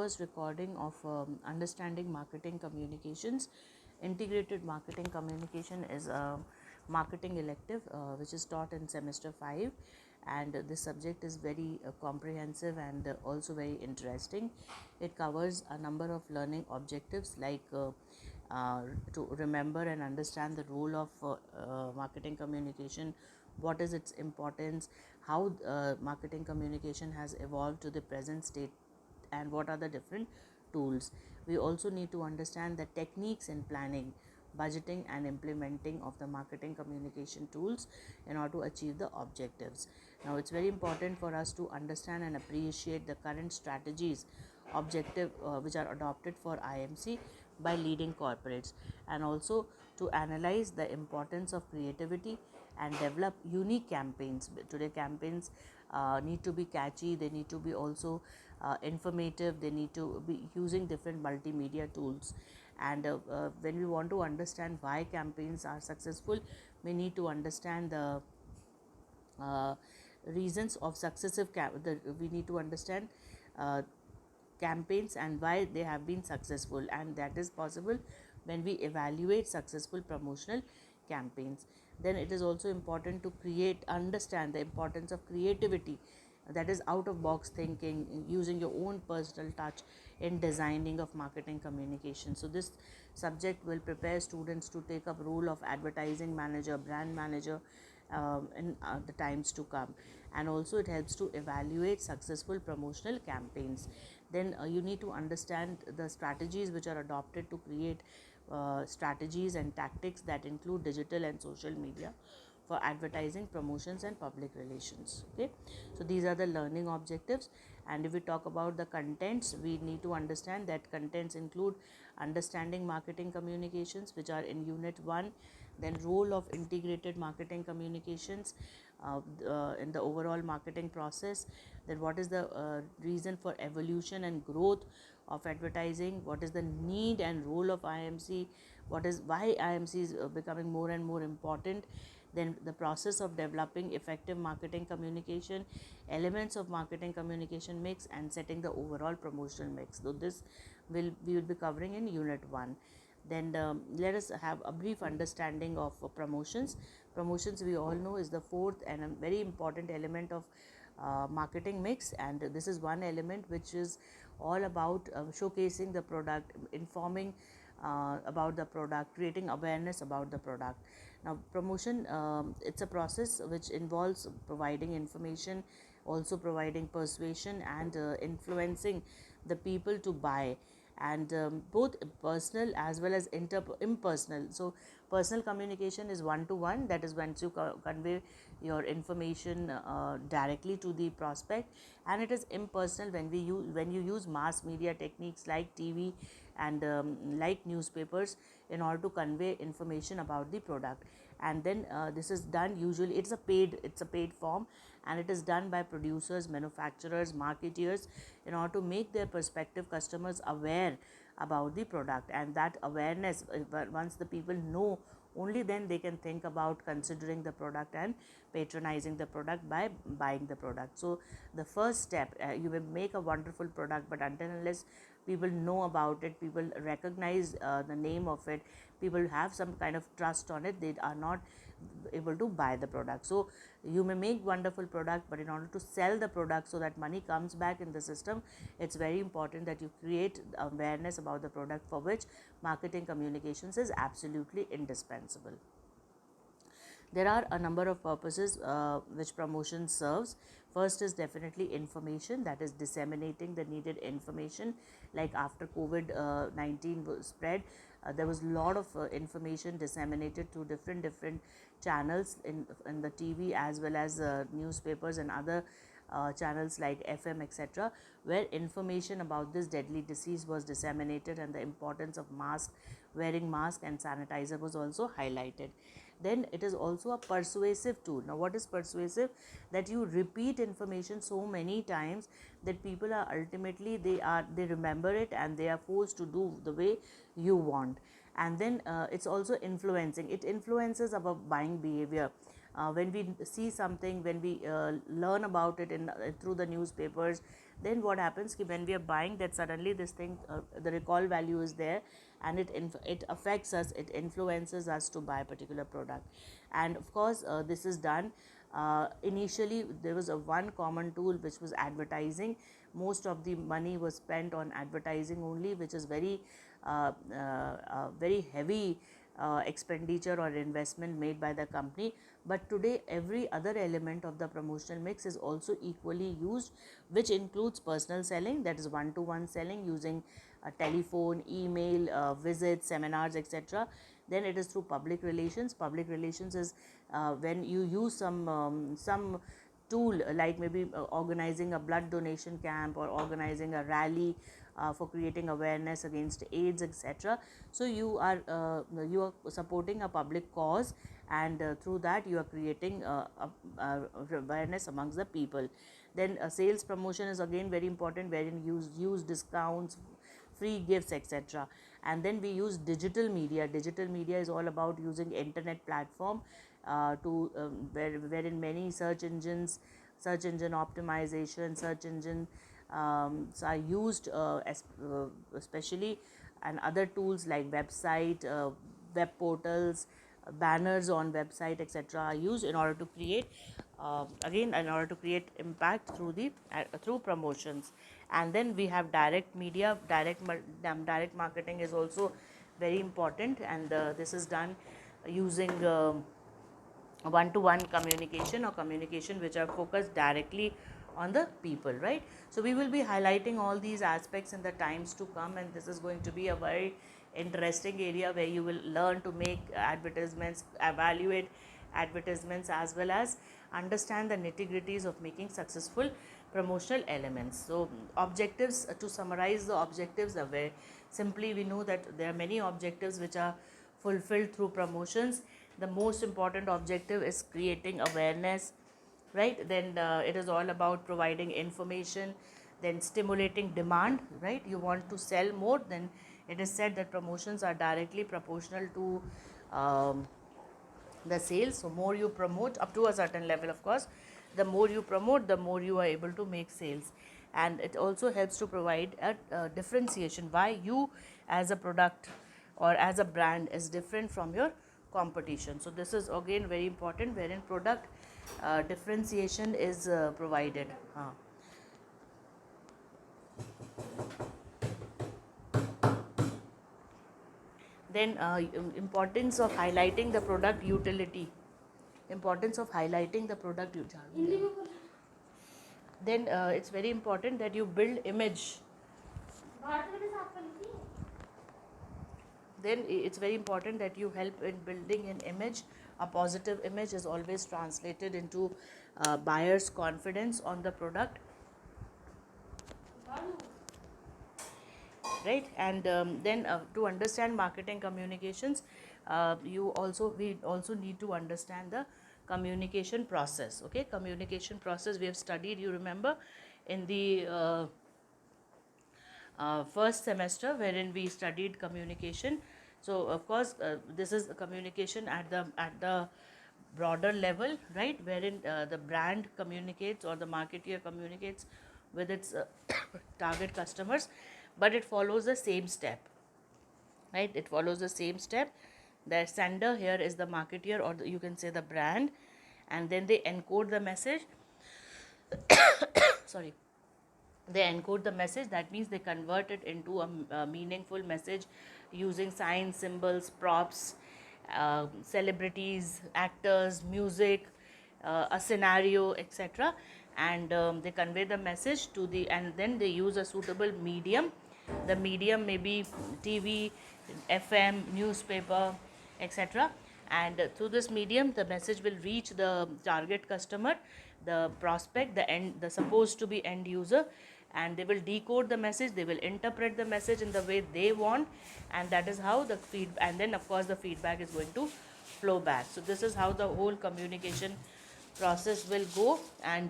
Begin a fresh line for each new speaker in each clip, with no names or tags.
first recording of Understanding Marketing Communications. Integrated Marketing Communication is a marketing elective which is taught in semester 5, and this subject is very comprehensive and also very interesting. It covers a number of learning objectives like to remember and understand the role of marketing communication, what is its importance, how marketing communication has evolved to the present state, and what are the different tools. We also need to understand the techniques in planning, budgeting, and implementing of the marketing communication tools in order to achieve the objectives. Now, it's very important for us to understand and appreciate the current strategies objective which are adopted for IMC by leading corporates, and also to analyze the importance of creativity and develop unique campaigns. Today campaigns need to be catchy, they need to be also informative, they need to be using different multimedia tools. And when we want to understand why campaigns are successful, we need to understand the uh, reasons of we need to understand uh, campaigns and why they have been successful, and that is possible when we evaluate successful promotional campaigns. Then it is also important to understand the importance of creativity, that is out of box thinking, using your own personal touch in designing of marketing communication. So this subject will prepare students to take up role of advertising manager, brand manager in the times to come. And also it helps to evaluate successful promotional campaigns. Then you need to understand the strategies which are adopted to create strategies and tactics that include digital and social media for advertising, promotions, and public relations. Okay, so these are the learning objectives. And if we talk about the contents, we need to understand that contents include understanding marketing communications, which are in unit 1, then role of integrated marketing communications in the overall marketing process, then what is the reason for evolution and growth of advertising, what is the need and role of IMC, what is why IMC is becoming more and more important, then the process of developing effective marketing communication, elements of marketing communication mix, and setting the overall promotional mix. So this we will be covering in unit 1. Then let us have a brief understanding of promotions. Promotions, we all know, is the fourth and a very important element of marketing mix, and this is one element which is all about showcasing the product, informing about the product, creating awareness about the product. Now promotion, it's a process which involves providing information, also providing persuasion, and influencing the people to buy, and both personal as well as impersonal. So personal communication is one to one, that is once you convey your information directly to the prospect, and it is impersonal when you use mass media techniques like TV and like newspapers in order to convey information about the product. And then this is done, usually it's a paid form, and it is done by producers, manufacturers, marketeers, in order to make their prospective customers aware about the product. And that awareness, once the people know, only then they can think about considering the product and patronizing the product by buying the product. So the first step, you will make a wonderful product, but until unless people know about it, people recognize the name of it, people have some kind of trust on it, they are not able to buy the product. So you may make wonderful product, but in order to sell the product so that money comes back in the system, it's very important that you create awareness about the product, for which marketing communications is absolutely indispensable. There are a number of purposes which promotion serves. First is definitely information, that is disseminating the needed information. Like after COVID-19 spread, there was a lot of information disseminated through different channels in the TV as well as newspapers and other channels like FM, etc., where information about this deadly disease was disseminated, and the importance of wearing mask and sanitizer was also highlighted. Then it is also a persuasive tool. Now what is persuasive? That you repeat information so many times that people are ultimately they remember it, and they are forced to do the way you want. And then it's also influencing, it influences our buying behavior. when we see something, when we learn about it through the newspapers, then what happens ki when we are buying, that suddenly this thing, the recall value is there, and it affects us, it influences us to buy a particular product. And of course this is done, initially there was a one common tool, which was advertising. Most of the money was spent on advertising only, which is very heavy expenditure or investment made by the company. But today every other element of the promotional mix is also equally used, which includes personal selling, that is one-to-one selling using telephone, email, visits, seminars, etc. Then it is through public relations. Public relations is when you use some tool, like maybe organizing a blood donation camp or organizing a rally for creating awareness against AIDS, etc. So you are supporting a public cause, and through that you are creating awareness amongst the people. Then sales promotion is again very important, wherein you use discounts, free gifts, etc. And then we use digital media. Digital media is all about using internet platform wherein many search engine optimization, search engine are used, especially, and other tools like website, web portals, banners on website, etc. are used in order to create again in order to create impact through promotions. And then we have direct media. Direct marketing is also very important, and this is done using one-to-one communication, or communication which are focused directly on the people, right? So we will be highlighting all these aspects in the times to come, and this is going to be a very interesting area where you will learn to make advertisements, evaluate advertisements, as well as understand the nitty-gritties of making successful promotional elements. So objectives, to summarize the objectives, are very simply, we know that there are many objectives which are fulfilled through promotions. The most important objective is creating awareness, right? Then it is all about providing information, then stimulating demand, right? You want to sell more, then it is said that promotions are directly proportional to the sales. So more you promote, up to a certain level, of course, the more you promote, the more you are able to make sales. And it also helps to provide a differentiation, why you as a product or as a brand is different from your competition. So this is again very important, wherein product differentiation is provided. Then importance of highlighting the product utility. Importance of highlighting the product utility. Then it's very important that you build image. Then it's very important that you help in building an image. A positive image is always translated into buyers' confidence on the product, right? And then to understand marketing communications, we also need to understand the communication process. Okay, communication process we have studied, you remember, in the first semester, wherein we studied communication. So of course this is communication at the broader level, right, wherein the brand communicates, or the marketeer communicates with its target customers, but it follows the same step, right? It follows the same step. The sender here is the marketeer, or you can say the brand, and then they encode the message. Sorry, they encode the message. That means they convert it into a meaningful message using signs, symbols, props, celebrities, actors, music, a scenario, etc. And they convey the message to the, and then they use a suitable medium. The medium may be TV, FM, newspaper, etc. And through this medium the message will reach the target customer, the prospect, the supposed to be end user, and they will decode the message, they will interpret the message in the way they want, and that is how the and then of course the feedback is going to flow back. So this is how the whole communication process will go, and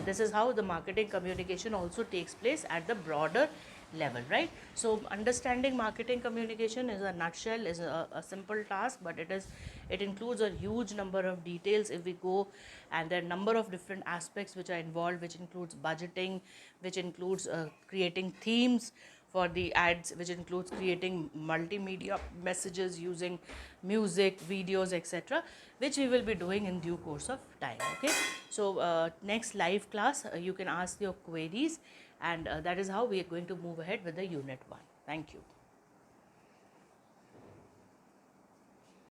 this is how the marketing communication also takes place at the broader level, right? So understanding marketing communication is a nutshell, is a simple task, but it includes a huge number of details if we go, and there are number of different aspects which are involved, which includes budgeting, which includes creating themes for the ads, which includes creating multimedia messages using music, videos, etc., which we will be doing in due course of time. Okay, so next live class, you can ask your queries, and that is how we are going to move ahead with the unit 1. Thank you.